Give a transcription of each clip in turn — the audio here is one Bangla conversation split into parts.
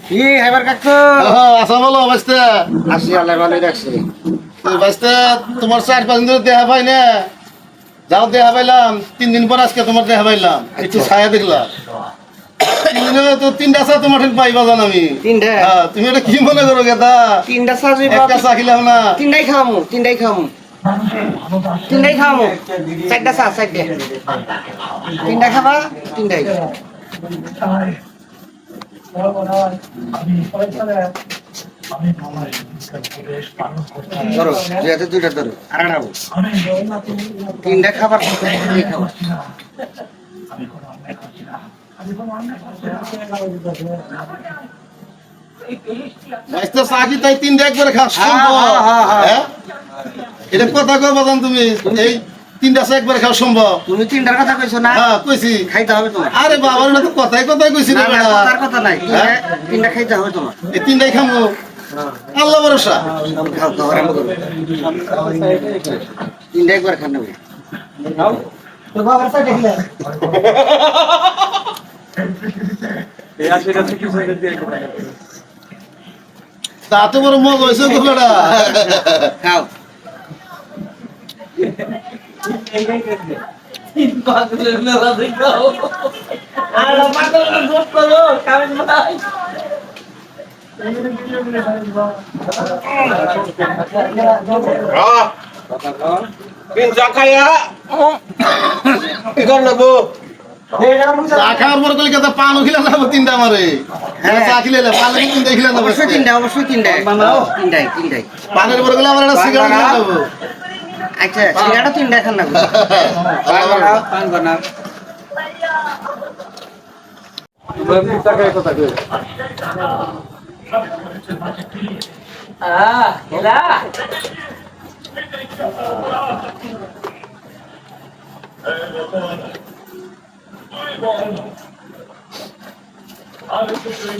কি হাইবার কাকু আসা বলো বাইস্তে আসি আল্লাহ ভালোই রাখছি। বাইস্তে তোমার 4-5 দিন ধরে দেখা পাই না যাও দেখা পাইলাম 3 দিন পর আজকে তোমার দেখা পাইলাম একটু ছায়া দেখলাম 3 দিনে তো 3টা চা তোমার ঠিক পাইবা জান আমি 3টা তুমি এটা কি মনে করো গেদা 3টা সাজি একটা চা খেলাম না 3টাই খামু 3টাই খামু 4টা চা 4টা 3টা খাবা 3টাই ধরো যেতে 2টা ধরো আর আনাবো 3টা খাবার 3টাই খাবা বাইস্তে চা কি তাই 3টা একবারে খাস সম্ভব হ্যাঁ এটা কথা কই বাজান তুমি এই 3টা চা একবারে খাওয়া সম্ভব তুমি 3টার কথা কইছো না হ্যাঁ কইছি খাইতে হবে তোমার আরে বাবা এটা তো কথাই কইছি না না না কথার কথা নাই 3টা খাইতে হবে তোমার এই 3টাই খামু আল্লাহ ভরসা খাও খাও আরাম করো 3টা একবার খান নেবে তো বাবার সাথে দেখলে তা তো বড় মজা হয়েছে গোলাটা খাও চা খাওয়ার পর কলি কথা পানও খিলা যাবো 3টা মারে চা খিলে পান 3টা খিলা যাবো অবশ্যই 3টাই বানাও 3টাই পানের পর গেলে আমার একটা সিগারেট খিলা যাবো আচ্ছা সিগারেট 3টা খান না পান বানাও এলা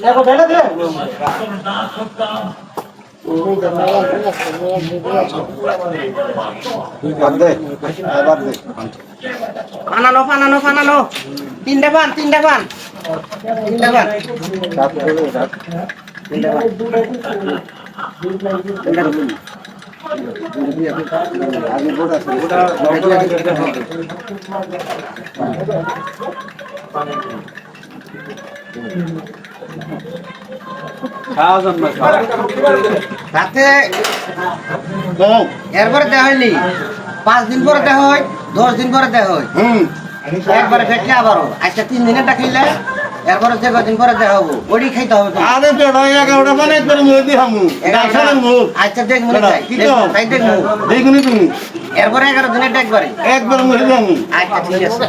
দেখো বেলা দে ফানানো 3টা পান 3টা পান রাতে এরপরে দেখা হয়নি 5 দিন পরে দেখা হয় 10 দিন পরে দেখা হয় একবারে ফেটলে আবারও আচ্ছা 3 দিনের খাইলে এরপরে যে কদিন পরে দেখা হবো ওই খাইতে হবে আরে বেড়া 11টা মানে একবার মুই দি হামু ডাক্তারের মুখ আচ্ছা দেখ মনে যাই কি কও তাই দেখ দেখুনি তুমি এরপরে 11 দিনের একবারে একবার মুই দি হামু আচ্ছা ঠিক আছে